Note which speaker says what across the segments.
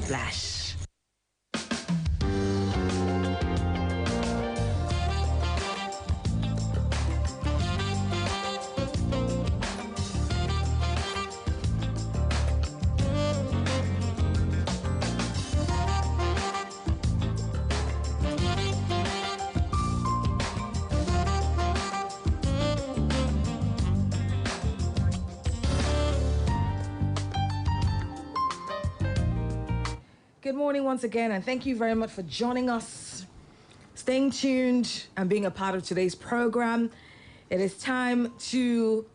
Speaker 1: Splash. Good morning once again, and thank you very much for joining us, staying tuned, and being a part of today's program. It is time to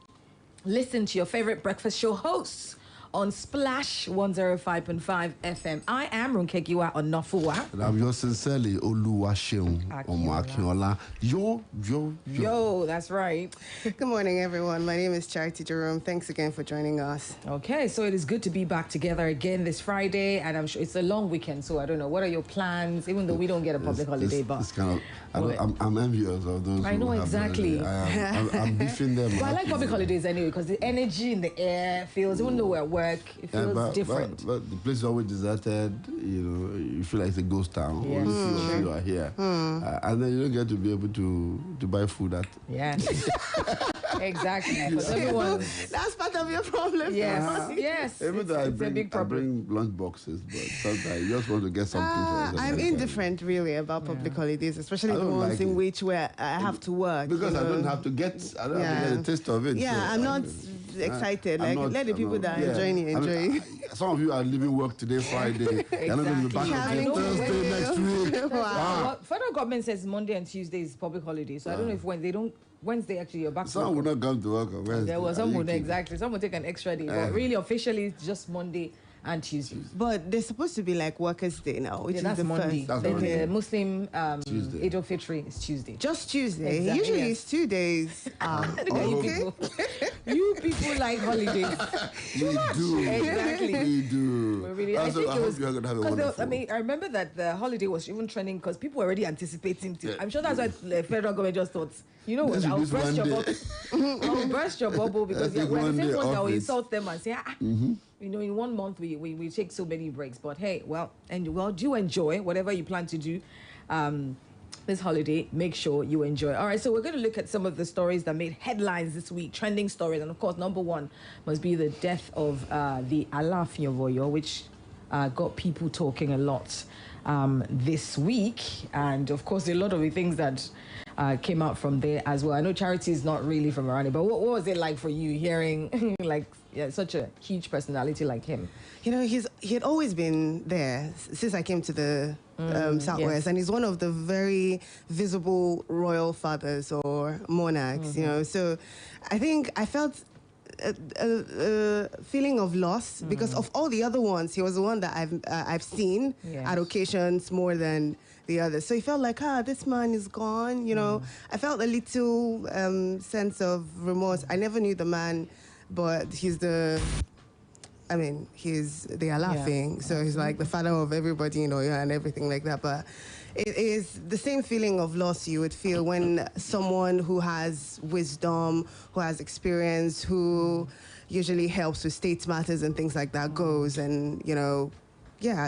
Speaker 1: listen to your favorite breakfast show hosts on Splash 105.5 FM. I am Ronke Giwa Onafuwa.
Speaker 2: And I'm yours sincerely, Oluwaseun, Akinola. Yo,
Speaker 1: that's right.
Speaker 3: Good morning, everyone. My name is Jerome. Thanks again for joining us.
Speaker 1: Okay, so it is good to be back together again this Friday, and I'm sure it's a long weekend, so I don't know. What are your plans, even though we don't get a public holiday? But
Speaker 2: it's kind of, I'm envious of those.
Speaker 1: I know exactly.
Speaker 2: I'm beefing them.
Speaker 1: But I like public holidays anyway, because the energy in the air feels, even though we're at work, it feels different.
Speaker 2: But the place is always deserted. You know, you feel like it's a ghost town.
Speaker 1: Yeah.
Speaker 2: Only you are here, and then you don't get to be able to buy food at.
Speaker 1: Yeah. Exactly. Because everyone.
Speaker 3: That's part of your problem.
Speaker 1: Yes. Yes.
Speaker 2: Even though
Speaker 1: it's a big problem.
Speaker 2: I bring lunch boxes, but sometimes you just want to get something for yourself.
Speaker 3: I'm indifferent, really, about public holidays, especially the ones in which where I have to work.
Speaker 2: Because I don't have to get a taste of it.
Speaker 3: Yeah, so I'm not excited. Let the people that are enjoying it enjoy.
Speaker 2: Some of you are leaving work today, Friday. You're not going to be back until Thursday next week.
Speaker 1: Well, federal government says Monday and Tuesday is public holiday, so I don't know if when they don't. Wednesday, actually, you're back to work.
Speaker 2: Some will not come to work on Wednesday.
Speaker 1: There was some exactly. Some will take an extra day. But really, officially, it's just Monday and Tuesday.
Speaker 3: But they're supposed to be like Workers' Day now, which is the
Speaker 1: Monday.
Speaker 3: first.
Speaker 1: Then the Muslim Eid al-Fitr is Tuesday.
Speaker 3: Just Tuesday.
Speaker 1: Exactly,
Speaker 3: Usually it's 2 days.
Speaker 1: You people like holidays.
Speaker 2: We do.
Speaker 1: Exactly.
Speaker 2: We do.
Speaker 1: Really, I think
Speaker 2: hope you're going to have a wonderful.
Speaker 1: I remember that the holiday was even trending because people were already anticipating it. I'm sure that's why the federal government just thought, you know what, I'll burst your bubble because we're the same ones that will insult them and say, you know, in 1 month we take so many breaks. But hey, do enjoy whatever you plan to do this holiday. Make sure you enjoy. All right, so we're going to look at some of the stories that made headlines this week, trending stories. And of course, number one must be the death of the Alaafin of Oyo, which got people talking a lot this week. And of course, a lot of the things that came out from there as well. I know Charity is not really from around it, but what was it like for you hearing such a huge personality like him?
Speaker 3: You know, he had always been there since I came to the Southwest, and he's one of the very visible royal fathers or monarchs, you know. So I think I felt a feeling of loss because of all the other ones. He was the one that I've seen at occasions more than the others. So it felt like, this man is gone, you know. I felt a little sense of remorse. I never knew the man, but he's the Alaafin, so he's like the father of everybody, you know, and everything like that. But it is the same feeling of loss you would feel when someone who has wisdom, who has experience, who usually helps with state matters and things like that goes, and, you know,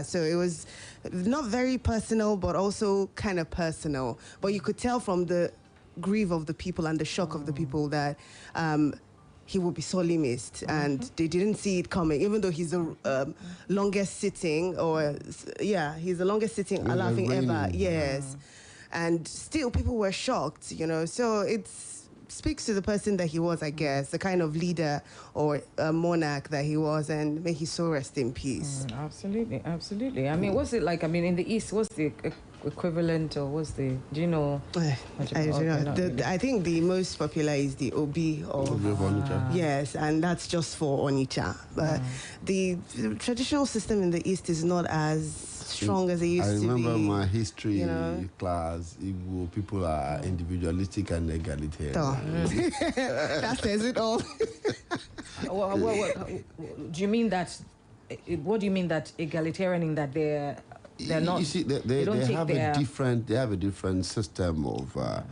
Speaker 3: so it was not very personal, but also kind of personal. But you could tell from the grief of the people and the shock of the people that he will be sorely missed, and they didn't see it coming, even though he's the longest sitting, he's the longest sitting Alaafin ever, yes. And still people were shocked, you know, so it speaks to the person that he was, I guess, the kind of leader or monarch that he was, and may his soul rest in peace.
Speaker 1: Absolutely, absolutely. I mean, what's it like, I mean, in the East, what's the equivalent, or what's the, do you know?
Speaker 3: I don't know. I think the most popular is the Obi of Onitsha. Yes, and that's just for Onitsha. But the traditional system in the East is not as strong as it used to be.
Speaker 2: I remember my history class, Igbo people are individualistic and egalitarian.
Speaker 3: That says it all.
Speaker 1: Do you mean that, what do you mean that egalitarian in that they're they're not.
Speaker 2: You see, they have a different system of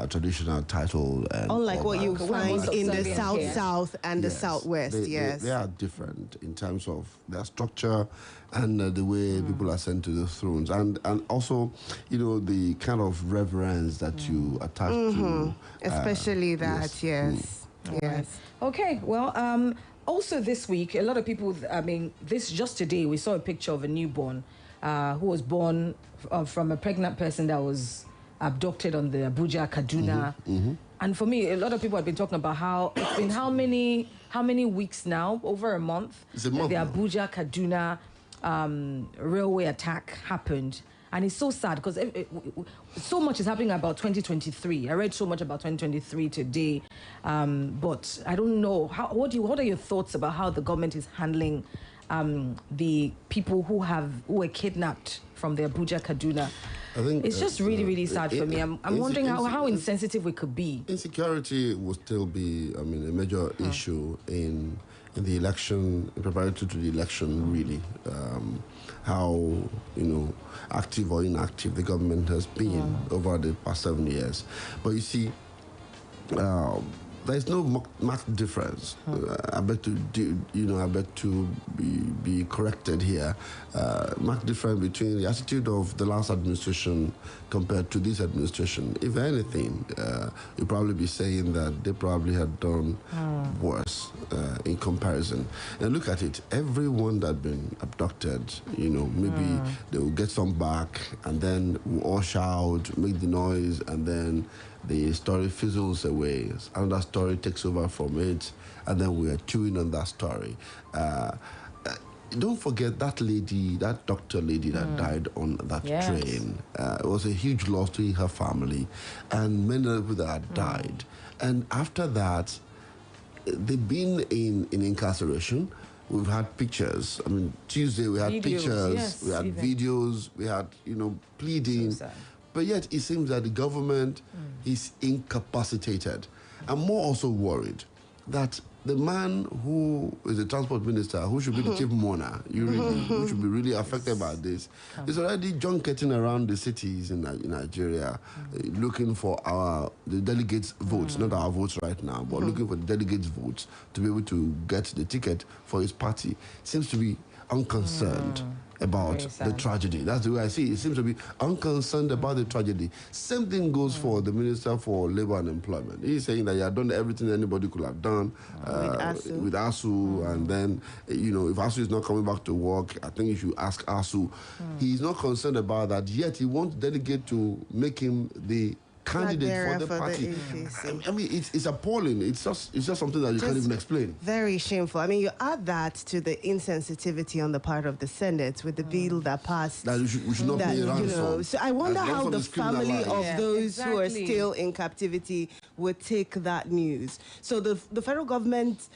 Speaker 2: traditional title. And
Speaker 3: unlike what you find in the South and the
Speaker 2: yes,
Speaker 3: Southwest.
Speaker 2: They are different in terms of their structure and the way people are sent to the thrones, and also, the kind of reverence that you attach to,
Speaker 3: especially that. Yes.
Speaker 1: Right. Okay. Well, also this week, a lot of people. Just today we saw a picture of a newborn who was born from a pregnant person that was abducted on the Abuja Kaduna. And for me, a lot of people have been talking about how it's been how many weeks now, over a month,
Speaker 2: it's a month
Speaker 1: the Abuja Kaduna railway attack happened. And it's so sad because so much is happening about 2023. I read so much about 2023 today, but I don't know what are your thoughts about how the government is handling the people who were kidnapped from the Abuja Kaduna?
Speaker 2: I think
Speaker 1: it's just really, really sad for me. I'm wondering how insensitive we could be.
Speaker 2: Insecurity will still be, a major issue in the election, preparatory to the election, really. How, active or inactive the government has been over the past 7 years. But you see, there's no marked difference. I beg to be corrected here. Marked difference between the attitude of the last administration compared to this administration. If anything, you'll probably be saying that they probably had done worse in comparison. And look at it. Everyone that had been abducted, maybe they will get some back, and then we'll all shout, make the noise, and then the story fizzles away. Another story takes over from it, and then we are chewing on that story. Don't forget that doctor lady that died on that train. It was a huge loss to her family, and many people that had died. And after that, they've been in incarceration. We've had pictures. Tuesday we had pictures, we had videos, we had, pleading. So but yet it seems that the government is incapacitated. I'm more also worried that the man who is the transport minister, who should be the chief mourner, who should be really affected by this, is already junketing around the cities in Nigeria, looking for the delegates' votes, not our votes right now, but looking for the delegates' votes to be able to get the ticket for his party. Seems to be unconcerned about the tragedy. That's the way I see it. It seems to be unconcerned about the tragedy. Same thing goes for the Minister for Labour and Employment. He's saying that he had done everything anybody could have done with ASU, and then, if ASU is not coming back to work, I think you should ask ASU. He's not concerned about that, yet he wants delegate to make him the candidate for the party. It's appalling. It's just something that you can't even explain.
Speaker 3: Very shameful. You add that to the insensitivity on the part of the Senate with the bill that passed.
Speaker 2: That we should not pay ransom.
Speaker 3: So I wonder how the family of those who are still in captivity would take that news. So the federal government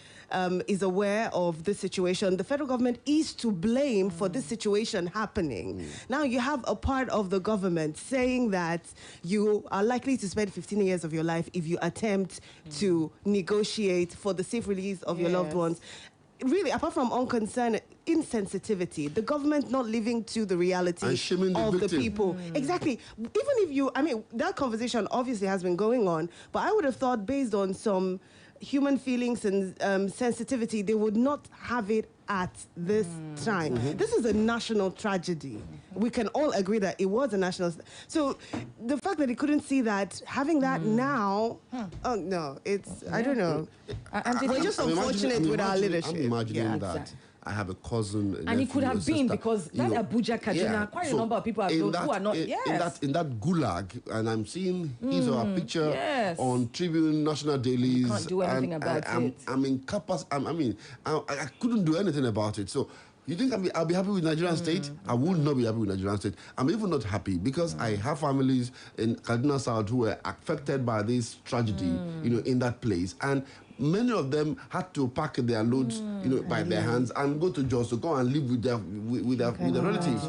Speaker 3: is aware of the situation. The federal government is to blame for this situation happening. Now you have a part of the government saying that you are likely to spend 15 years of your life if you attempt to negotiate for the safe release of your loved ones. Really, apart from insensitivity, the government not living to the reality of the people. Exactly. Even if that conversation obviously has been going on, but I would have thought based on some human feelings and sensitivity, they would not have it at this time. This is a national tragedy. We can all agree that it was a national. So the fact that he couldn't see that, having that now, oh no, I don't know. We're just unfortunate with our leadership.
Speaker 2: I'm imagining that. I have a cousin.
Speaker 1: And it could have been because that Abuja Kaduna, quite a number of people who are not.
Speaker 2: In that gulag, and I'm seeing his or her picture on Tribune, national dailies.
Speaker 1: You can't do anything about it.
Speaker 2: I'm incapacitated. I couldn't do anything about it. So you think I'll be happy with Nigerian state? I would not be happy with Nigerian state. I'm even not happy because I have families in Kaduna South who were affected by this tragedy, in that place. And many of them had to pack their loads, by their hands and go to Jos to go and live with their relatives.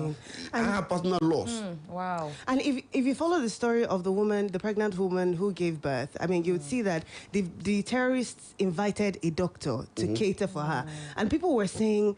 Speaker 2: I have personal loss.
Speaker 1: Wow.
Speaker 3: And if you follow the story of the pregnant woman who gave birth, you would see that the terrorists invited a doctor to cater for her. And people were saying,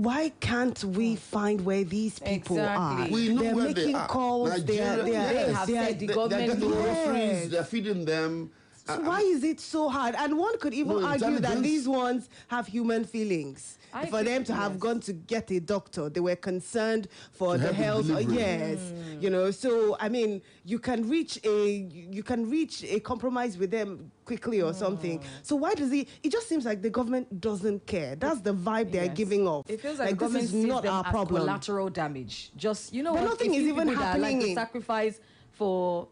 Speaker 3: why can't we find where these people are?
Speaker 2: We know
Speaker 3: they're
Speaker 2: where
Speaker 3: making
Speaker 2: they are.
Speaker 3: calls.
Speaker 2: Nigeria,
Speaker 3: They're
Speaker 2: getting groceries. They're feeding them.
Speaker 3: So why is it so hard? And one could even argue that these ones have human feelings. For them to have gone to get a doctor, they were concerned for the health. Yes, you know. So I mean, you can reach a compromise with them quickly or something. So why does it just seems like the government doesn't care? That's the vibe they are giving off.
Speaker 1: It feels like this is not our problem. Collateral damage. Just but
Speaker 3: nothing is even happening.
Speaker 1: Like the sacrifice for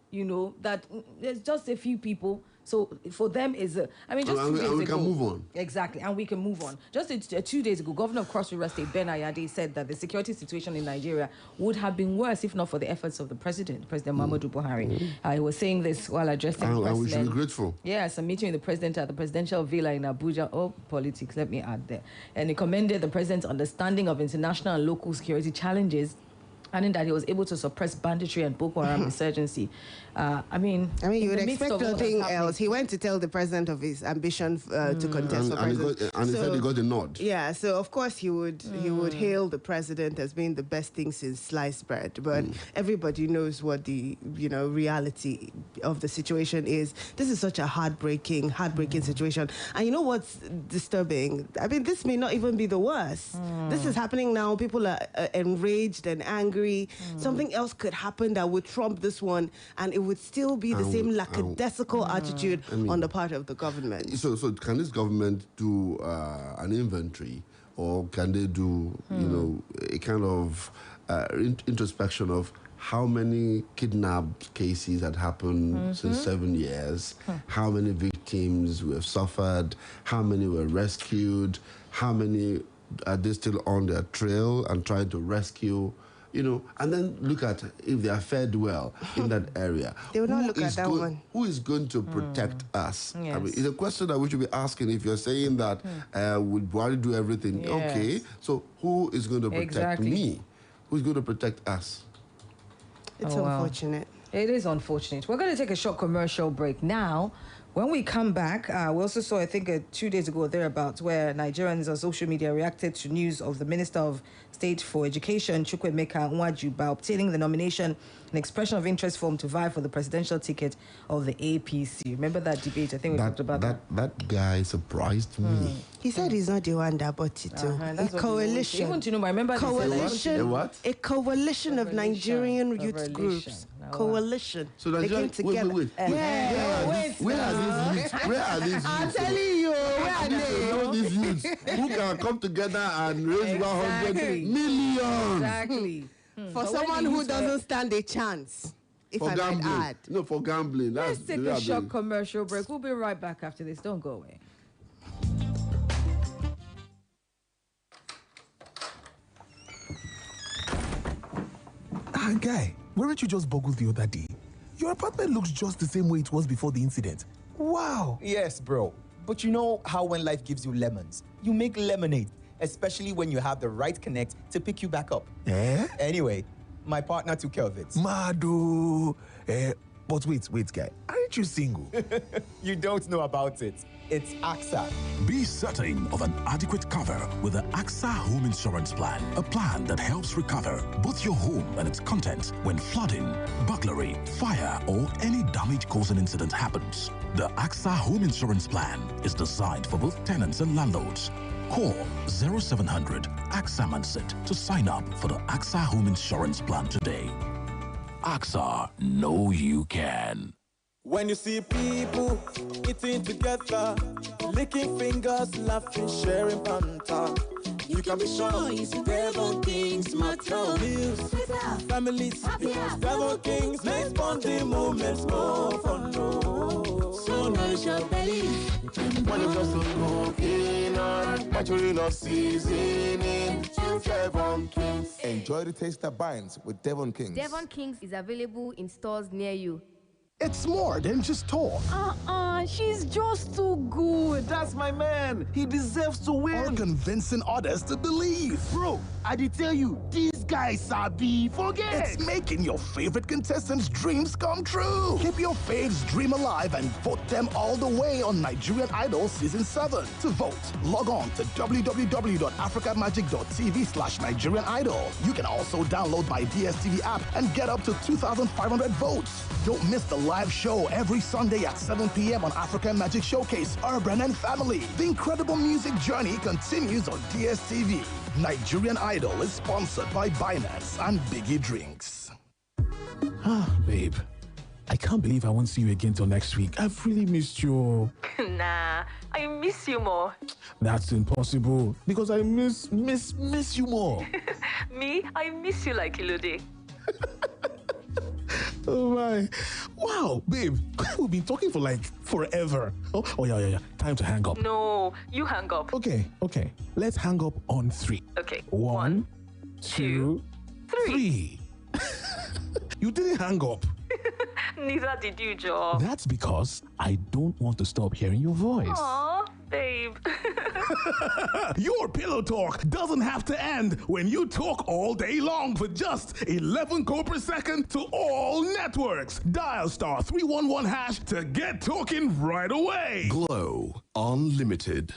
Speaker 1: that there's just a few people. So for them is just 2 days ago.
Speaker 2: We can move on.
Speaker 1: Exactly, and we can move on. Just 2 days ago, Governor of Cross River State, Ben Ayade, said that the security situation in Nigeria would have been worse if not for the efforts of the President Muhammadu Buhari. He was saying this while addressing the President.
Speaker 2: And we should be grateful.
Speaker 1: Yes, a meeting with the President at the presidential villa in Abuja. Oh, politics, let me add there. And he commended the President's understanding of international and local security challenges, adding that he was able to suppress banditry and Boko Haram insurgency. I mean,
Speaker 3: you would expect nothing else. He went to tell the president of his ambition to contest for president.
Speaker 2: He said he got a nod.
Speaker 3: Yeah, so of course he would hail the president as being the best thing since sliced bread. But everybody knows what the reality of the situation is. This is such a heartbreaking situation. And you know what's disturbing? I mean, this may not even be the worst. This is happening now. People are enraged and angry. Something else could happen that would trump this one, and it would still be the same lackadaisical attitude on the part of the government.
Speaker 2: So can this government do an inventory, or can they do a kind of introspection of how many kidnapped cases had happened since 7 years, how many victims were suffered, how many were rescued, how many are they still on their trail and trying to rescue? And then look at if they are fed well in that area.
Speaker 3: They will not look at that one.
Speaker 2: Who is going to protect us?
Speaker 1: Yes.
Speaker 2: I mean, it's a question that we should be asking. If you're saying that would Buhari do everything? Yes. Okay, so who is going to protect me? Who's going to protect us?
Speaker 3: It's unfortunate.
Speaker 1: It is unfortunate. We're going to take a short commercial break now. When we come back, we also saw, I think, 2 days ago or thereabouts, where Nigerians on social media reacted to news of the Minister of State for Education, Chukwuemeka Nwajuba, obtaining the nomination and expression of interest form to vie for the presidential ticket of the APC. Remember that debate? I think we talked about that.
Speaker 2: That guy surprised me.
Speaker 3: He said he's not the one that bought it too. A coalition.
Speaker 1: Even to know, I remember
Speaker 3: coalition.
Speaker 2: A what?
Speaker 3: A coalition of Nigerian youth groups. Coalition.
Speaker 2: So
Speaker 3: they came together.
Speaker 2: Wait. Where are these youths? Where are these youths?
Speaker 3: I'm telling you, where are they?
Speaker 2: Know these youths who can come together and raise 100 million.
Speaker 1: Exactly.
Speaker 3: For someone who doesn't stand a chance. If I might add.
Speaker 2: No, for gambling.
Speaker 1: Let's take a short commercial break. We'll be right back after this. Don't go away.
Speaker 4: Guy, weren't you just boggled the other day? Your apartment looks just the same way it was before the incident. Wow.
Speaker 5: Yes, bro. But you know how when life gives you lemons, you make lemonade, especially when you have the right connect to pick you back up. Anyway, my partner took care of it.
Speaker 4: Mado. But wait, guy. Aren't you single?
Speaker 5: You don't know about it. It's AXA.
Speaker 6: Be certain of an adequate cover with the AXA Home Insurance Plan. A plan that helps recover both your home and its contents when flooding, burglary, fire, or any damage-causing incident happens. The AXA Home Insurance Plan is designed for both tenants and landlords. Call 0700 AXA Mansit to sign up for the AXA Home Insurance Plan today. AXA, know you can.
Speaker 7: When you see people eating together, licking fingers, laughing, sharing banter, you can be sure it's Devon Kings matter. Meals, families, because Devon Kings makes bonding moments more fun. So nourish your belly. When you just cooking on, maturing or seasoning, Devon Kings.
Speaker 8: Enjoy the taste that binds with Devon Kings.
Speaker 9: Devon Kings is available in stores near you.
Speaker 4: It's more than just talk.
Speaker 10: She's just too good.
Speaker 11: That's my man. He deserves to win.
Speaker 4: Or convincing others to believe.
Speaker 11: Bro, I did tell you, this
Speaker 4: guy sabi, forget. It's making your favorite contestants' dreams come true. Keep your faves dream alive and vote them all the way on Nigerian Idol Season 7. To vote, log on to www.africamagic.tv/Nigerian Idol. You can also download my DSTV app and get up to 2,500 votes. Don't miss the live show every Sunday at 7 p.m. on African Magic Showcase, Urban and Family. The incredible music journey continues on DSTV. Nigerian Idol is sponsored by Binance and Biggie Drinks. Babe, I can't believe I won't see you again till next week. I've really missed you.
Speaker 11: Nah, I miss you more.
Speaker 4: That's impossible because I miss you more.
Speaker 11: Me, I miss you like Ilode.
Speaker 4: Oh my. Wow, babe, we've been talking for like forever. Oh yeah. Time to hang up.
Speaker 11: No, you hang up.
Speaker 4: Okay. Let's hang up on 3.
Speaker 11: Okay.
Speaker 4: 1, 2, 3. You didn't hang up.
Speaker 11: Neither did you, Joe.
Speaker 4: That's because I don't want to stop hearing your voice.
Speaker 11: Aw, babe.
Speaker 4: Your pillow talk doesn't have to end when you talk all day long for just 11 co per second to all networks. Dial *311# to get talking right away.
Speaker 6: Glow Unlimited.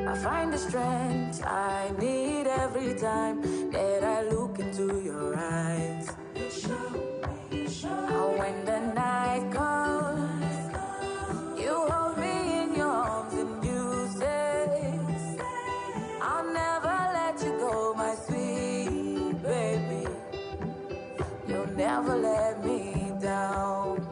Speaker 12: I find the strength I need every time that I look into your eyes. How when the night comes, you hold me in your arms and you say, I'll never let you go, my sweet baby. You'll never let me down.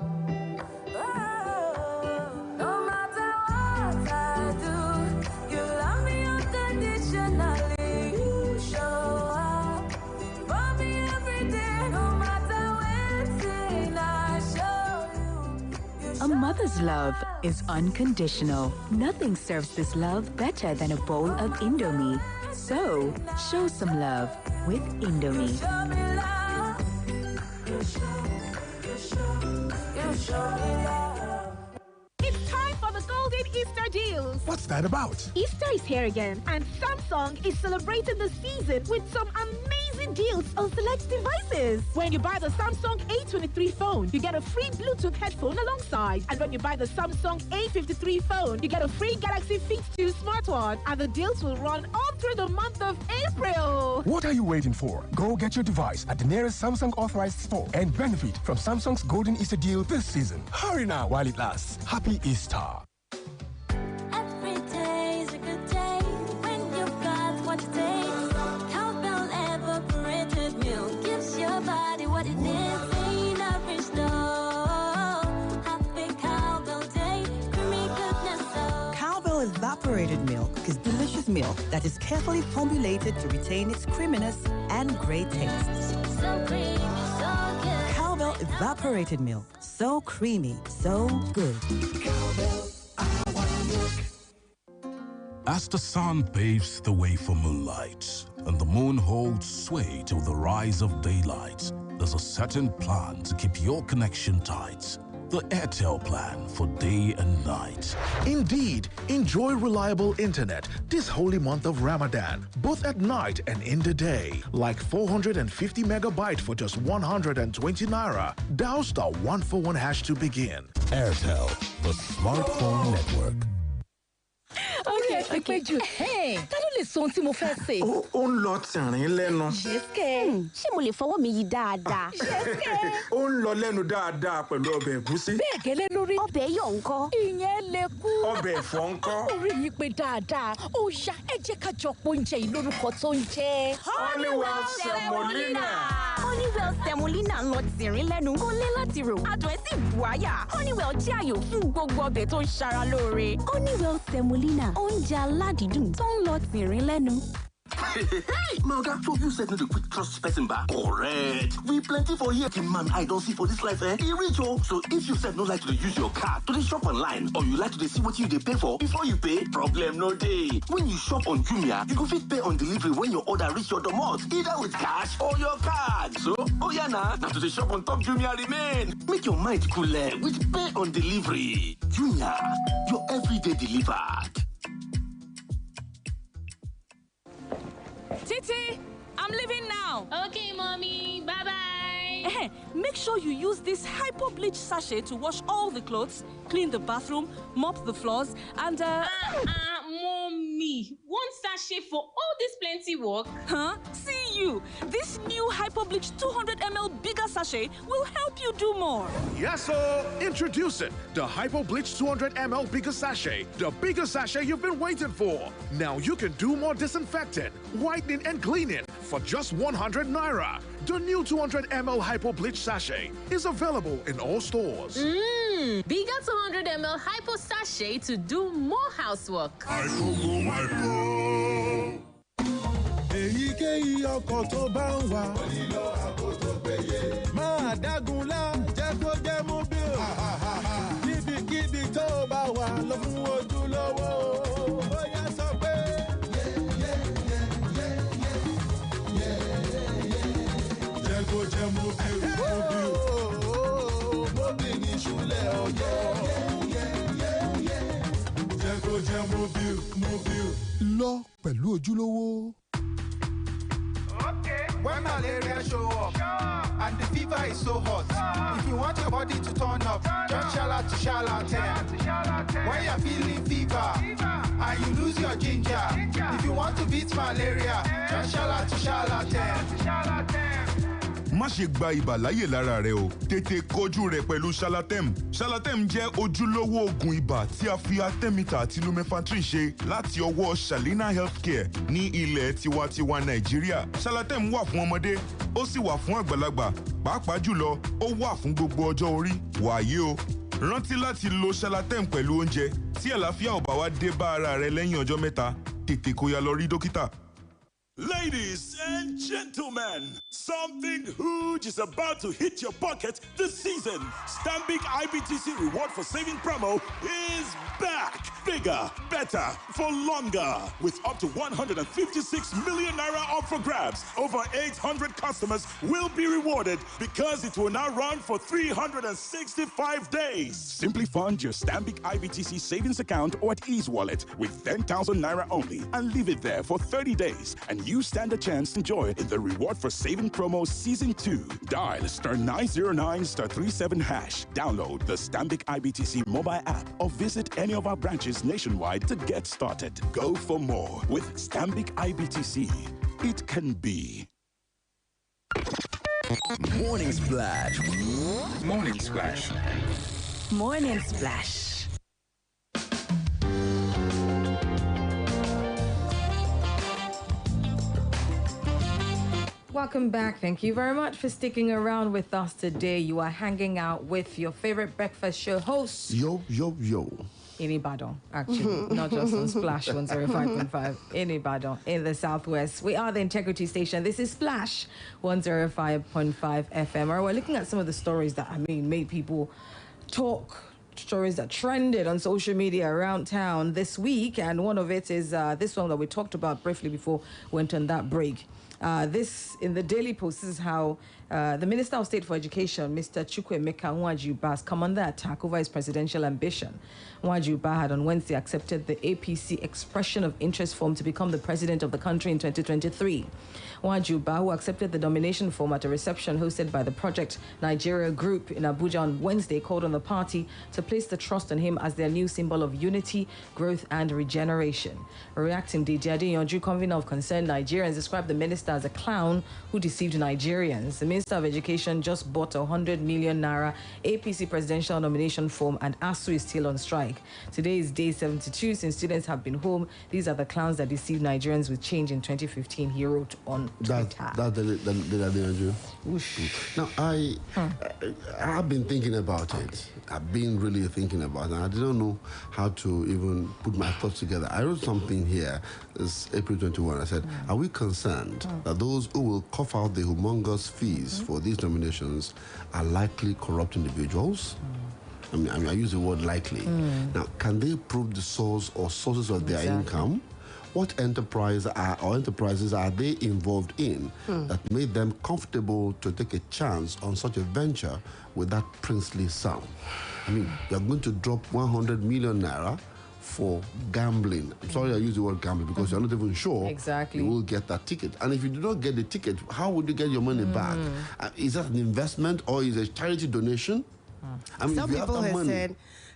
Speaker 13: A mother's love is unconditional. Nothing serves this love better than a bowl of Indomie. So, show some love with Indomie.
Speaker 14: It's time for the Golden Easter deals.
Speaker 4: What's that about?
Speaker 14: Easter is here again, and Samsung is celebrating the season with some amazing deals on select devices. When you buy the Samsung A23 phone, you get a free Bluetooth headphone alongside. And when you buy the Samsung A53 phone, you get a free Galaxy Fit 2 smartwatch. And the deals will run all through the month of April.
Speaker 15: What are you waiting for? Go get your device at the nearest Samsung authorized store and benefit from Samsung's Golden Easter deal this season. Hurry now while it lasts. Happy Easter.
Speaker 12: Every day is a good day when you've got what it takes. Cowbell evaporated milk gives your body what it needs. Ain't every store. Happy Cowbell Day, creamy goodness.
Speaker 16: Cowbell evaporated milk is delicious milk that is carefully formulated to retain its creaminess and great taste.
Speaker 12: So creamy, so good.
Speaker 16: Cowbell evaporated milk. So creamy, so good. Cowbell.
Speaker 6: As the sun paves the way for moonlight and the moon holds sway till the rise of daylight, there's a certain plan to keep your connection tight. The Airtel plan for day and night.
Speaker 17: Indeed, enjoy reliable internet this holy month of Ramadan, both at night and in the day. Like 450 megabyte for just 120 naira. Dial *141# to begin.
Speaker 6: Airtel, the smartphone network.
Speaker 10: Okay. Hey, ta ló lè sọ ohun tí mo fẹ́ ṣe?
Speaker 18: Ó ń lọ tìrín lẹ́nu.
Speaker 10: Yẹ́sìkẹ́. Ṣé mo lè fọwọ́ mi yí dáadáa? Yẹ́sìkẹ́.
Speaker 18: Ó ń lọ lẹ́nu dáadáa pẹ̀lú ọbẹ̀ ẹ̀gúsí.
Speaker 10: Bẹ́ẹ̀ gẹ́lẹ́ lórí. Ọbẹ̀ yọ̀ ńkọ́? Ìyẹn lè kú.
Speaker 18: Ọbẹ̀ ẹ̀fọ́ ńkọ́?
Speaker 10: Orí yín pé dáadáa. Ó yá, ẹ jẹ́ ká jọ pọ̀ oúnjẹ yìí lórúkọ tó ń jẹ́.
Speaker 18: Honeywell Semolina.
Speaker 10: Honeywell Semolina ń lọ tìrín lẹ́nu. Kó lé láti rò. Adùn ẹ̀ sì bù àyà. Honeywell jẹ́ àyò fún gbogbo ọbẹ̀ tó ń ṣara lóore. Honeywell Semolina. Oúnjẹ aládìídùn tó ń lọ tìrín lẹ́nu.
Speaker 19: Hey, Malga, so you said no to quick trust person back. Correct. We plenty for here. Man, I don't see for this life, eh? You rich, oh. So if you said no like to use your card to the shop online, or you like to see what you they pay for before you pay, problem no day. When you shop on Jumia, you go fit pay on delivery when your order reach your domot, either with cash or your card. So, oh yeah, now to the shop on top Jumia remain. Make your mind cooler with pay on delivery. Jumia, your everyday delivered.
Speaker 10: Titi, I'm leaving now.
Speaker 20: Okay, mommy. Bye-bye.
Speaker 10: Make sure you use this hypo bleach sachet to wash all the clothes, clean the bathroom, mop the floors, and
Speaker 20: Mommy, one sachet for all this plenty work?
Speaker 10: Huh? See you. This new hypo bleach 200 ml bigger sachet will help you do more.
Speaker 17: Yes, sir. Introducing the Hypo Bleach 200 ml bigger sachet, the bigger sachet you've been waiting for. Now you can do more disinfecting, whitening, and cleaning for just 100 naira. The new 200 ml Hypo Bleach sachet is available in all stores.
Speaker 20: Bigger 200 ml hypo sachet to do more housework.
Speaker 7: Èyíkéyìí ọkọ̀ tó bá ń wà. Ó nílò ààbò tó péye. Máa dágunlá jẹ́ kó jẹ́ mobile. Níbikíbi tó bá wà lọ fún ojúlówó. Ó yá sọ pé. Jẹ́ kó jẹ́ mobile. Mobile ní ìṣúlẹ̀ ọjọ́. Jẹ́ kó jẹ́ mobile. Lọ pẹ̀lú ojúlówó.
Speaker 21: When malaria show up and the fever is so hot, if you want your body to turn up, just shala to charlatan. When you're feeling fever and you lose your ginger, if you want to beat malaria, just shala to charlatan.
Speaker 22: Má ṣe gba ibà láyè lára rẹ o. Tètè kojú rẹ̀ pẹ̀lú Shalatem. Shalatem jẹ́ ojúlówó oògùn ibà tí a fi Artemita àti lumefantrine ṣe láti ọwọ́ Shalina Healthcare ní ilẹ̀ tiwantiwa Nàìjíríà. Shalatem wà fún ọmọdé, ó sì wà fún àgbàlagbà. Pàápàá jùlọ, ó wà fún gbogbo ọjọ́ orí. Wàyí o, rántí láti lo Shalatem pẹ̀lú oúnjẹ. Tí àlàáfíà ò bá wá dé bá ara rẹ lẹ́yìn ọjọ́ mẹ́ta, tètè kó yá lọ rí dókítà.
Speaker 6: Ladies and gentlemen, something huge is about to hit your pocket this season. Stanbic IBTC Reward for Saving promo is back. Bigger, better, for longer. With up to 156 million naira up for grabs, over 800 customers will be rewarded because it will now run for 365 days. Simply fund your Stanbic IBTC savings account or at Ease Wallet with 10,000 naira only and leave it there for 30 days. And you stand a chance to enjoy in the Reward for Saving promo Season 2. Dial *909*37#. Download the Stanbic IBTC mobile app or visit any of our branches nationwide to get started. Go for more with Stanbic IBTC. It can be.
Speaker 23: Morning Splash. Morning Splash.
Speaker 13: Morning Splash.
Speaker 1: Welcome back. Thank you very much for sticking around with us today. You are hanging out with your favorite breakfast show hosts.
Speaker 2: Yo.
Speaker 1: In Ibadan, actually, not just on Splash 105.5 in Ibadan, in the Southwest. We are the Integrity Station. This is Splash 105.5 FM. We're looking at some of the stories that, made people talk, stories that trended on social media around town this week. And one of it is this one that we talked about briefly before we went on that break. This, in the Daily Post, this is how the Minister of State for Education, Mr. Chukwuemeka Nwajuba, has come under attack over his presidential ambition. Nwajuba had on Wednesday accepted the APC expression of interest form to become the president of the country in 2023. Nwajuba, who accepted the nomination form at a reception hosted by the Project Nigeria Group in Abuja on Wednesday, called on the party to place the trust in him as their new symbol of unity, growth, and regeneration. Reacting, Didi Adeyanju, convener of Concerned Nigerians, described the minister as a clown who deceived Nigerians. The Minister of Education just bought 100 million naira APC presidential nomination form, and ASU is still on strike. Today is day 72 since students have been home. These are the clowns that deceived Nigerians with change in 2015, he wrote on Twitter.
Speaker 2: That's the Now, I've been thinking about it. I've been really thinking about it. I didn't know how to even put my thoughts together. I wrote something here. It's April 21. I said, are we concerned that those who will cough out the humongous fees for these nominations are likely corrupt individuals? I mean, I use the word likely. Now, can they prove the source or sources of their income? What enterprises are they involved in that made them comfortable to take a chance on such a venture with that princely sum? I mean, you're going to drop 100 million naira for gambling. I'm sorry I use the word gambling because you're not even sure you will get that ticket. And if you do not get the ticket, how would you get your money back? Is that an investment or is it a charity donation? I mean,
Speaker 3: some people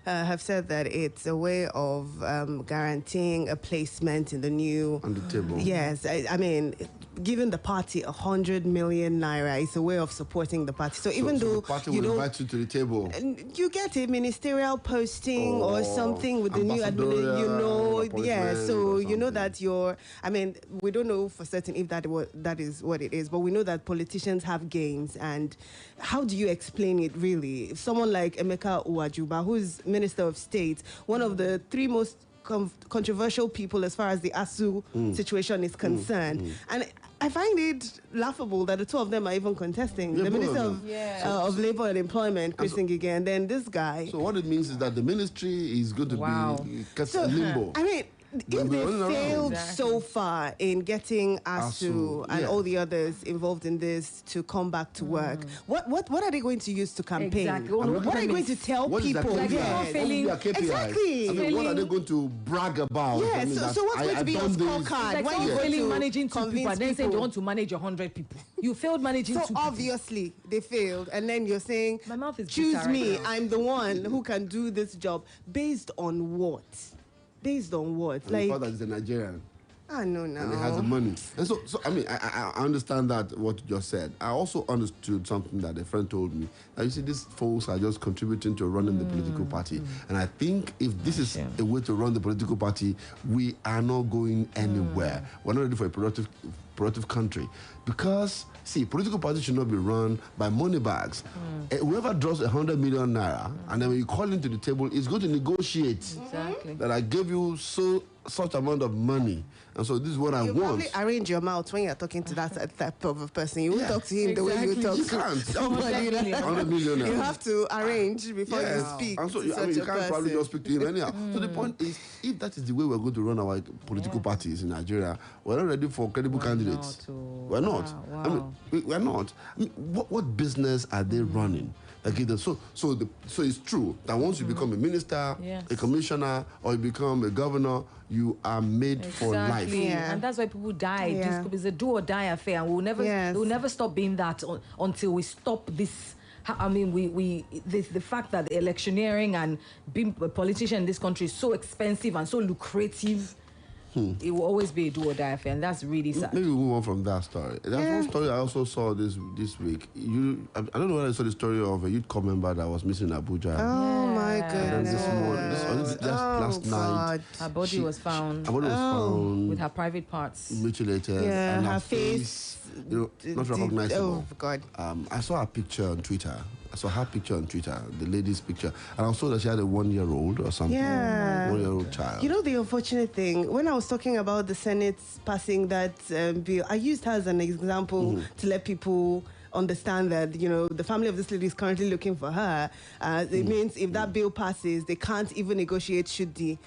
Speaker 3: have said that it's a way of guaranteeing a placement in the new...
Speaker 2: On the table.
Speaker 3: Yes. I mean, giving the party 100 million naira is a way of supporting the party. So even though...
Speaker 2: the party will invite you to the table.
Speaker 3: You get a ministerial posting or something with the new administration, so you know that you're... I mean, we don't know for certain if that is what it is, but we know that politicians have games. And how do you explain it, really? If someone like Emeka Uwajuba, who's Minister of State, one of the three most controversial people as far as the ASU situation is concerned. And I find it laughable that the two of them are even contesting. The Minister of Labour and Employment, Chris Ngige, and then this guy.
Speaker 2: So what it means is that the ministry is going to be kept in limbo.
Speaker 3: I mean, if they failed so far in getting ASU and all the others involved in this to come back to work, what are they going to use to campaign?
Speaker 1: Exactly.
Speaker 3: What are they going to tell people?
Speaker 2: Exactly. I mean, what are they going to brag about?
Speaker 3: Yeah,
Speaker 2: I mean,
Speaker 3: so what's going to be your scorecard?
Speaker 1: Like
Speaker 3: when you're
Speaker 1: failing managing 2 people and then saying they want to manage 100 people. You failed managing 2 people.
Speaker 3: So obviously they failed, and then you're saying,
Speaker 1: my mouth is
Speaker 3: choose me, I'm the one who can do this job. Based on what? Based on what?
Speaker 2: And like, the father is a Nigerian.
Speaker 3: No.
Speaker 2: And he has the money. And so I mean, I understand that what you just said. I also understood something that a friend told me. That you see, these folks are just contributing to running the political party. And I think if this is a way to run the political party, we are not going anywhere. We're not ready for a productive country. Because, see, political parties should not be run by money bags. Whoever draws 100 million naira, and then when you call into the table, is going to negotiate that I gave you such amount of money. And so this is what I want. You probably
Speaker 3: arrange your mouth when you're talking to that type of a person. You won't talk to him the way you talk to somebody.
Speaker 2: 100 million.
Speaker 3: You have to arrange before you speak.
Speaker 2: And so you can't probably just speak to him anyhow. So the point is, if that is the way we're going to run our political parties in Nigeria, we're not ready for credible candidates. We're not.
Speaker 1: Wow.
Speaker 2: I mean, we're not. I mean, what business are they running? So it's true that once you become a minister, a commissioner, or you become a governor, you are made for life.
Speaker 1: And that's why people die. It's a do or die affair, and we'll never stop being that until we stop this. I mean, the fact that electioneering and being a politician in this country is so expensive and so lucrative. It will always be a do or die affair, and that's really sad.
Speaker 2: Maybe we move on from that story. That's one story I also saw this week. I don't know whether I saw the story of a youth corps member that was missing in Abuja.
Speaker 3: Oh my goodness!
Speaker 2: Last night,
Speaker 1: her body was found.
Speaker 2: Her body was found
Speaker 1: with her private parts
Speaker 2: mutilated, and her face, not recognizable.
Speaker 3: Oh God!
Speaker 2: I saw her picture on Twitter. I saw her picture on Twitter, the lady's picture, and I saw that she had a 1-year-old or something. 1-year-old child.
Speaker 3: You know the unfortunate thing, when I was talking about the Senate passing that bill, I used her as an example to let people understand that, the family of this lady is currently looking for her. It means if that bill passes, they can't even negotiate Shudi,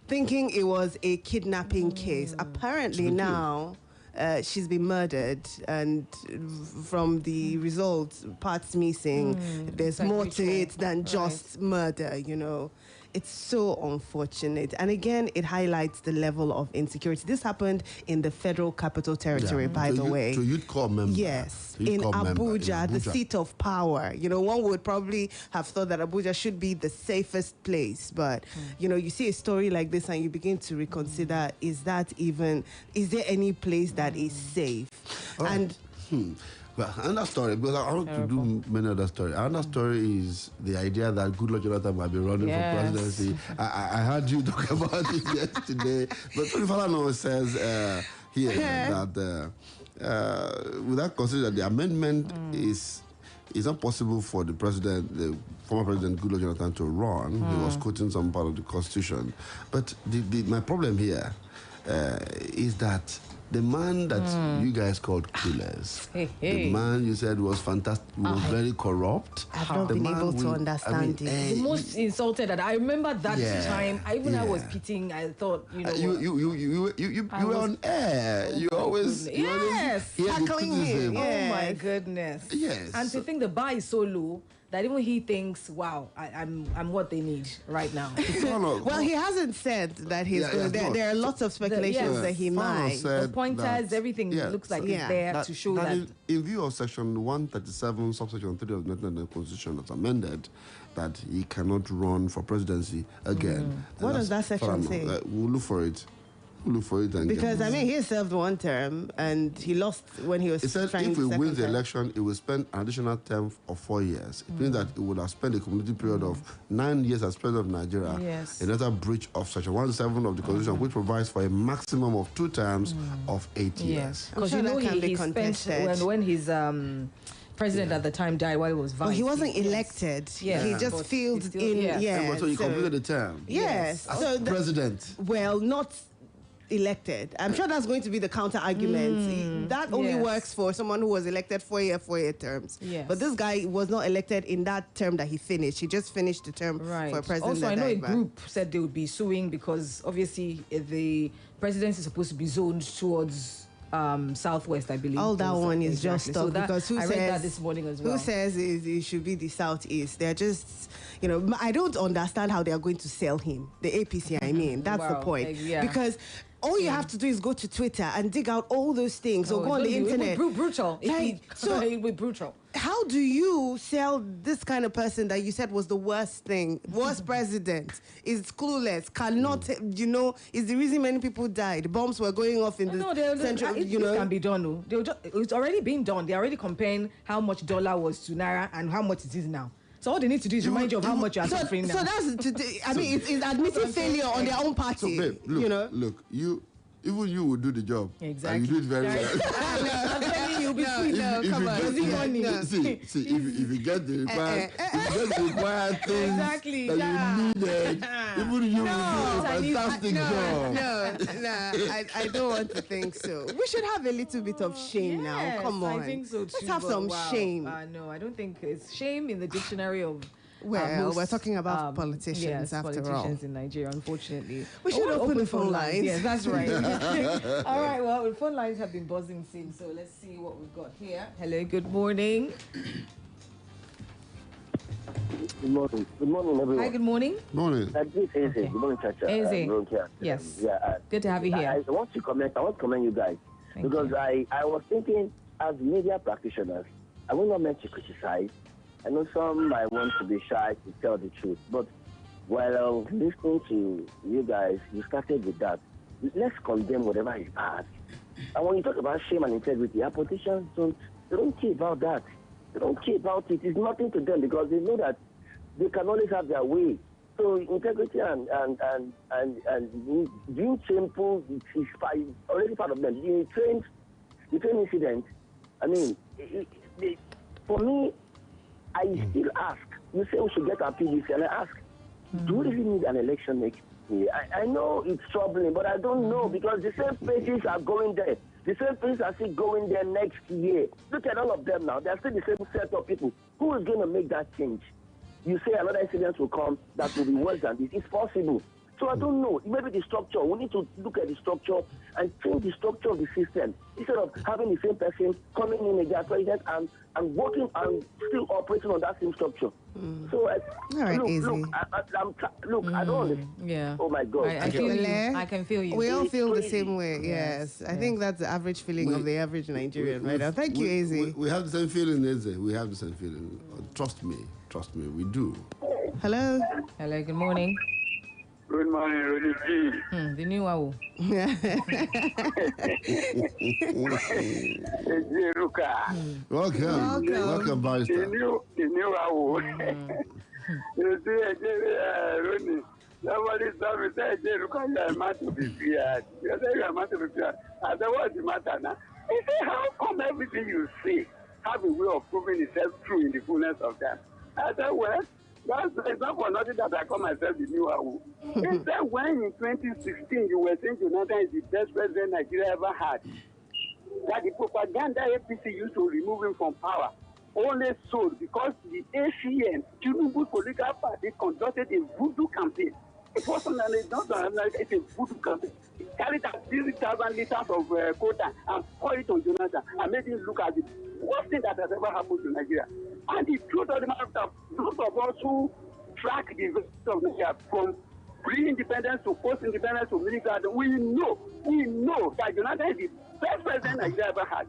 Speaker 3: thinking it was a kidnapping case. Apparently now... she's been murdered, and from the results, parts missing, there's more to it than just murder, It's so unfortunate. And again, it highlights the level of insecurity. This happened in the Federal Capital Territory, by the way.
Speaker 2: To youth corps member.
Speaker 3: Yes, in Abuja, the seat of power. One would probably have thought that Abuja should be the safest place. But, you see a story like this and you begin to reconsider, is there any place that is safe?
Speaker 2: And Well, another story, because I want to do many other stories. Another story is the idea that Goodluck Jonathan might be running for presidency. I heard you talk about it yesterday, but Falano says here that without considering that the amendment is not possible for the former president Goodluck Jonathan to run. He was quoting some part of the Constitution. But my problem here is that the man that you guys called clueless, the man you said was fantastic, was very corrupt.
Speaker 3: I've not been able to understand it.
Speaker 1: The most insulted that I remember that time. I was pitying. I thought,
Speaker 2: you were on air. You always
Speaker 1: tackling him. Oh my goodness.
Speaker 2: Yes.
Speaker 1: And to think the bar is so low that even he thinks, wow, I'm what they need right now.
Speaker 3: Well, he hasn't said that he's good. There are lots of speculations that he might.
Speaker 1: The pointers, everything looks like it's there to show that.
Speaker 2: In view of Section 137, subsection 3 of the United Nations Constitution that's amended, that he cannot run for presidency again.
Speaker 3: What does that section say?
Speaker 2: We'll look for it.
Speaker 3: Because he served one term and he lost when he was.
Speaker 2: It said if he wins the election, he will spend an additional term of 4 years. It means that he would have spent a cumulative period of 9 years as president of Nigeria.
Speaker 1: Yes.
Speaker 2: Another breach of Section 117 of the Constitution, which provides for a maximum of 2 terms of 8 years.
Speaker 1: Because he spent when his president at the time died while he was vice.
Speaker 3: Well, he wasn't elected.
Speaker 1: Yeah.
Speaker 3: He just filled in.
Speaker 2: So he completed the term.
Speaker 3: Yes.
Speaker 2: So president.
Speaker 3: Well, not elected. I'm sure that's going to be the counter argument. That only works for someone who was elected 4-year terms.
Speaker 1: Yes.
Speaker 3: But this guy was not elected in that term that he finished. He just finished the term for president.
Speaker 1: Also, I know a group said they would be suing because obviously the presidency is supposed to be zoned towards southwest, I believe.
Speaker 3: All that one is just stuff because
Speaker 1: I read that this morning as well.
Speaker 3: Who says it should be the southeast? They're just, I don't understand how they are going to sell him. The APC, I mean. That's the point. Because all you have to do is go to Twitter and dig out all those things or go on the internet.
Speaker 1: It would be brutal. It would be brutal.
Speaker 3: How do you sell this kind of person that you said was the worst president, is clueless, cannot, is the reason many people died. Bombs were going off in the central,
Speaker 1: It can be done. It's already been done. They're already comparing how much dollar was to Naira and how much it is now. So all they need to do is remind you of how much you are suffering now.
Speaker 3: So that's, it's admitting failure on their own party.
Speaker 2: So babe, look, even you would do the job.
Speaker 1: Exactly.
Speaker 2: And you do it very well.
Speaker 1: I'm telling you, you'll be sweet.
Speaker 2: See, if you get the required things that you needed, even you will do a fantastic job.
Speaker 3: No, I don't want to think so. We should have a little bit of shame now. Come on.
Speaker 1: I think so too.
Speaker 3: Let's have some shame.
Speaker 1: No, I don't think it's shame in the dictionary of.
Speaker 3: Well, we're talking about politicians after
Speaker 1: politicians in Nigeria, unfortunately.
Speaker 3: We should open the phone lines.
Speaker 1: Yes, that's right. All right, well, the phone lines have been buzzing since, so let's see what we've got here. Hello, good morning.
Speaker 5: Good morning. Good morning, everyone.
Speaker 1: Hi, good morning.
Speaker 2: Morning.
Speaker 5: This is Eze. Good morning, Chacha.
Speaker 1: Eze. Yes. Good to have you here.
Speaker 5: I want to comment you guys. Because I was thinking, as media practitioners, I will not meant to criticize. I know some might want to be shy to tell the truth, but while listening to you guys, you started with that. Let's condemn whatever is bad. And when you talk about shame and integrity, our politicians don't care about that. They don't care about it. It's nothing to them because they know that they can always have their way. So integrity and being shameful is already part of them. The train incident, I mean, for me, I still ask. You say we should get our PDC, and I ask, do we really need an election next year? I know it's troubling, but I don't know because the same faces are going there. The same faces are still going there next year. Look at all of them now. They're still the same set of people. Who is going to make that change? You say another incident will come that will be worse than this. It's possible. So I don't know. Maybe the structure. We need to look at the structure and change the structure of the system instead of having the same person coming in as president and working and still operating on that same structure. So
Speaker 3: all right,
Speaker 5: look, I don't understand.
Speaker 1: Yeah.
Speaker 5: Oh my God.
Speaker 1: I feel you. I can feel you.
Speaker 3: We all feel the same way. Yes. I think that's the average feeling of the average Nigerian right now. Thank you, Eze.
Speaker 2: We have the same feeling, Eze. We have the same feeling. Trust me, we do.
Speaker 3: Hello.
Speaker 1: Hello. Good morning.
Speaker 8: Good morning, Rudy.
Speaker 1: The new one.
Speaker 2: Welcome, Barrister.
Speaker 8: The new one. You see, somebody told me, say, Ruka, you are meant to be feared. You say you are meant to be feared. I said, what's the matter now? He said, how come everything you see have a way of proving itself true in the fullness of time? I said, well, it's not for nothing that I call myself the new Awu. He said, when in 2016 you were saying Jonathan is the best president Nigeria ever had, that the propaganda APC used to remove him from power only sold because the ACN, Tinubu's political party, conducted a voodoo campaign. It wasn't it's a voodoo campaign. It carried out 3,000 liters of quota and poured it on Jonathan and made him look at the worst thing that has ever happened to Nigeria. And the truth of the matter, those of us who track the events of Nigeria from pre-independence to post-independence to military, we know that Jonathan is the best president Nigeria ever had.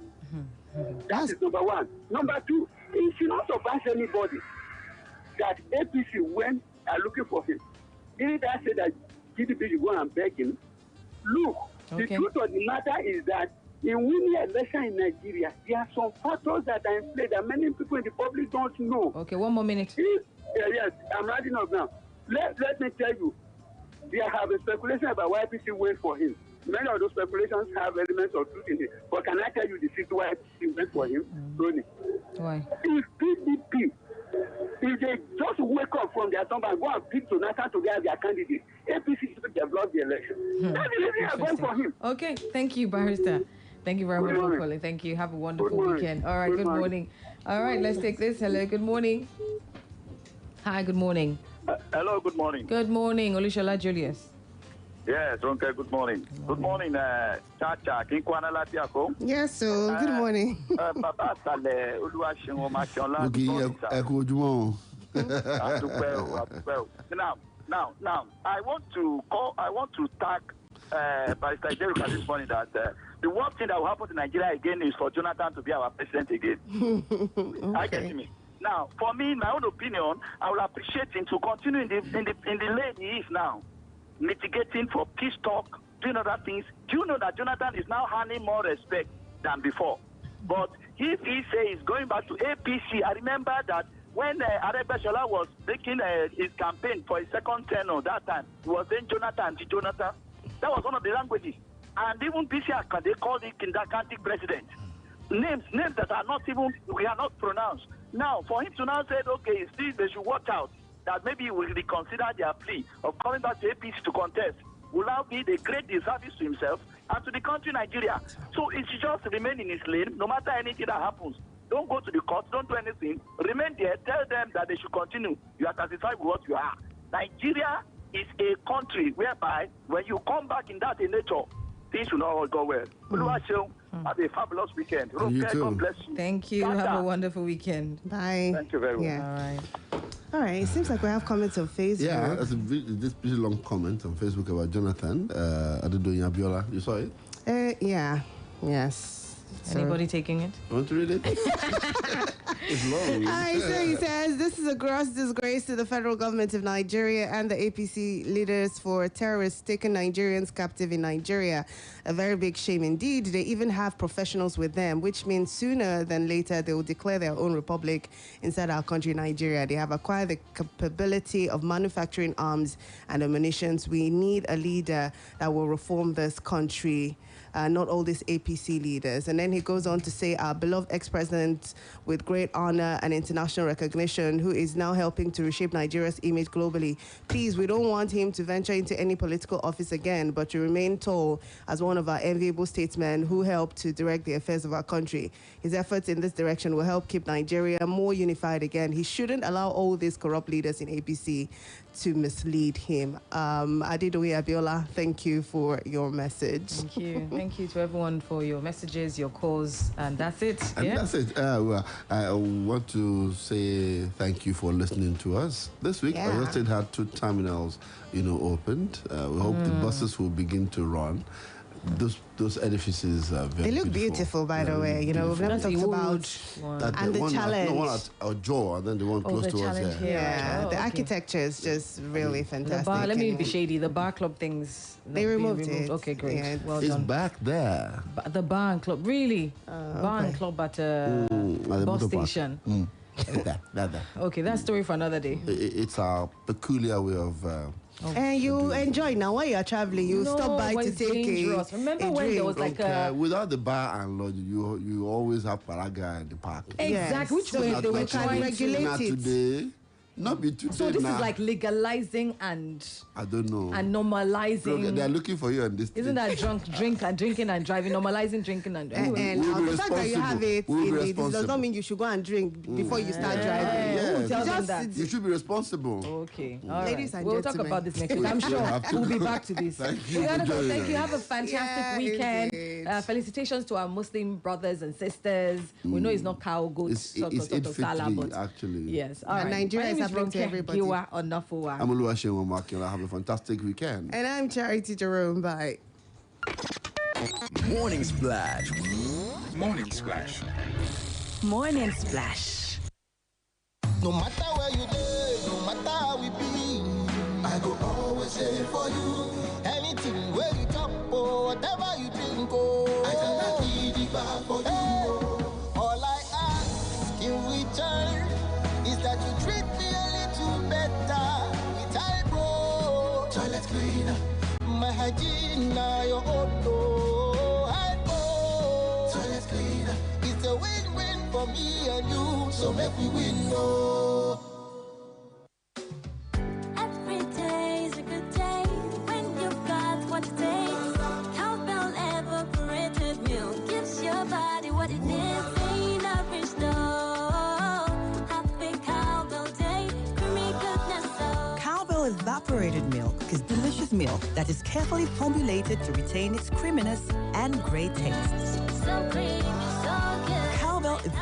Speaker 8: That is number one. Number two, it should not surprise anybody that APC, when they are looking for him, didn't I say that GDP should go and beg him? Look, the truth of the matter is that in winning election in Nigeria, there are some factors that are in play that many people in the public don't know.
Speaker 1: Okay, one more minute.
Speaker 8: Yes, I'm writing up now. Let me tell you, there have been speculation about why APC went for him. Many of those speculations have elements of truth in it. But can I tell you the secret why APC went for him? Ronnie?
Speaker 1: Why?
Speaker 8: If PDP, if they just wake up from their slumber and go and pick Jonathan to be their candidate, APC should develop the election. That's the reason they are going for him.
Speaker 1: Okay, thank you, Barrister. Thank you very much for calling. Thank you. Have a wonderful weekend. All right, good morning. All right, let's take this. Hello, good morning. Hi, good morning.
Speaker 9: Hello, good morning.
Speaker 1: Good morning, Olushola Julius.
Speaker 9: Yes, Ronke, good morning. Good morning, Chacha.
Speaker 3: Yes, so good morning.
Speaker 9: Now, I want to tag Barrister Jerome this morning that the worst thing that will happen to Nigeria again is for Jonathan to be our president again. Okay. I get me. Now, for me, in my own opinion, I will appreciate him to continue in the lane he is now, mitigating for peace talk, doing other things. Do you know that Jonathan is now earning more respect than before? But if he says he's going back to APC, I remember that when Aregbesola was making his campaign for his second tenure that time, he was saying Jonathan. That was one of the languages. And even BC, they called him kindergarten president. Names that are not even, we are not pronounced. Now, for him to now say, okay, still they should watch out, that maybe he will reconsider their plea of coming back to APC to contest, will now be the great disservice to himself and to the country Nigeria. So it should just remain in his lane, no matter anything that happens. Don't go to the court, don't do anything. Remain there, tell them that they should continue. You are satisfied with what you are. Nigeria is a country whereby when you come back in that nature, things will not all go well. Oluwaseun, have a fabulous weekend.
Speaker 2: You too.
Speaker 9: God bless you.
Speaker 1: Thank you. Have a wonderful weekend.
Speaker 3: Bye.
Speaker 9: Thank you very much.
Speaker 1: All right.
Speaker 3: All right. It seems like we have comments on Facebook.
Speaker 2: Yeah, that's this pretty long comment on Facebook about Jonathan Adedoyin Abiola. You saw it?
Speaker 3: Yeah. Yes.
Speaker 1: Anybody taking it?
Speaker 2: Want to read it? It's long.
Speaker 3: So he says, this is a gross disgrace to the federal government of Nigeria and the APC leaders for terrorists taking Nigerians captive in Nigeria. A very big shame indeed. They even have professionals with them, which means sooner than later they will declare their own republic inside our country, Nigeria. They have acquired the capability of manufacturing arms and ammunition. We need a leader that will reform this country. Not all these APC leaders. And then he goes on to say, our beloved ex-president with great honor and international recognition, who is now helping to reshape Nigeria's image globally. Please, we don't want him to venture into any political office again, but to remain tall as one of our enviable statesmen who helped to direct the affairs of our country. His efforts in this direction will help keep Nigeria more unified again. He shouldn't allow all these corrupt leaders in APC to mislead him. Adedoyin Abiola, thank you for your message.
Speaker 1: Thank you. Thank you to everyone for your messages, your calls, and that's it.
Speaker 2: And that's it. Well, I want to say thank you for listening to us. This week, Oyo State had 2 terminals, opened. We hope the buses will begin to run. those edifices are very
Speaker 3: They look beautiful, by the way. You know, we've never talked about and the challenge.
Speaker 2: One at our jaw, and then the one close to us here.
Speaker 3: Yeah, the architecture is just really fantastic.
Speaker 1: The bar, let me be shady. The bar club things.
Speaker 3: They removed it.
Speaker 1: Okay, great.
Speaker 3: Yeah,
Speaker 1: well
Speaker 2: it's
Speaker 1: done.
Speaker 2: back there.
Speaker 1: The bar and club, really? Bar and club at the bus station. Okay, that's story for another day.
Speaker 2: It's a peculiar way of.
Speaker 3: And you enjoy now while you're traveling. You stop by to take
Speaker 1: dangerous. Remember when there was like a
Speaker 2: without the bar and lodge, you always have paraga in the park.
Speaker 1: Exactly, which way they were trying to
Speaker 2: regulate it. Today, not be today.
Speaker 1: So this
Speaker 2: now.
Speaker 1: is like legalizing and
Speaker 2: I don't know
Speaker 1: and normalizing.
Speaker 2: Look, they're looking for you on this.
Speaker 1: Isn't that drinking and driving, normalizing drinking and
Speaker 3: and the fact that you have it does not mean you should go and drink before you start driving.
Speaker 2: Yes. You should be responsible.
Speaker 1: Okay,
Speaker 3: ladies and
Speaker 1: we'll
Speaker 3: gentlemen.
Speaker 1: talk about this next week. I'm sure we'll be back to this.
Speaker 2: Thank you.
Speaker 1: Thank you. Have a fantastic weekend. Felicitations to our Muslim brothers and sisters. We know it's not cow, goat, sort of salad, but
Speaker 2: actually.
Speaker 1: Yes. All right.
Speaker 3: Nigeria is happening to everybody.
Speaker 1: Giwa, Onafuwa.
Speaker 2: I'm Oluwaseun Akinola. Have a fantastic weekend.
Speaker 3: And I'm Charity Jerome. Bye.
Speaker 23: Morning Splash. Morning Splash.
Speaker 13: Morning Splash.
Speaker 4: No matter where you live, no matter how we be, I go always there for you. Anything where you chop or whatever you drink, I cannot keep it back for you. All I ask in return is that you treat me a little better with eyebrow. Toilet cleaner, my hygiene now your own door. Eyebrow, toilet cleaner, it's a win-win for me and you, so make we win, no.
Speaker 12: Every day is a good day when you've got what it takes. Cowbell evaporated milk gives your body what it needs. Ain't nourish happy Cowbell day, creamy goodness so.
Speaker 16: Cowbell evaporated milk is delicious milk that is carefully formulated to retain its creaminess and great taste.
Speaker 12: So creamy.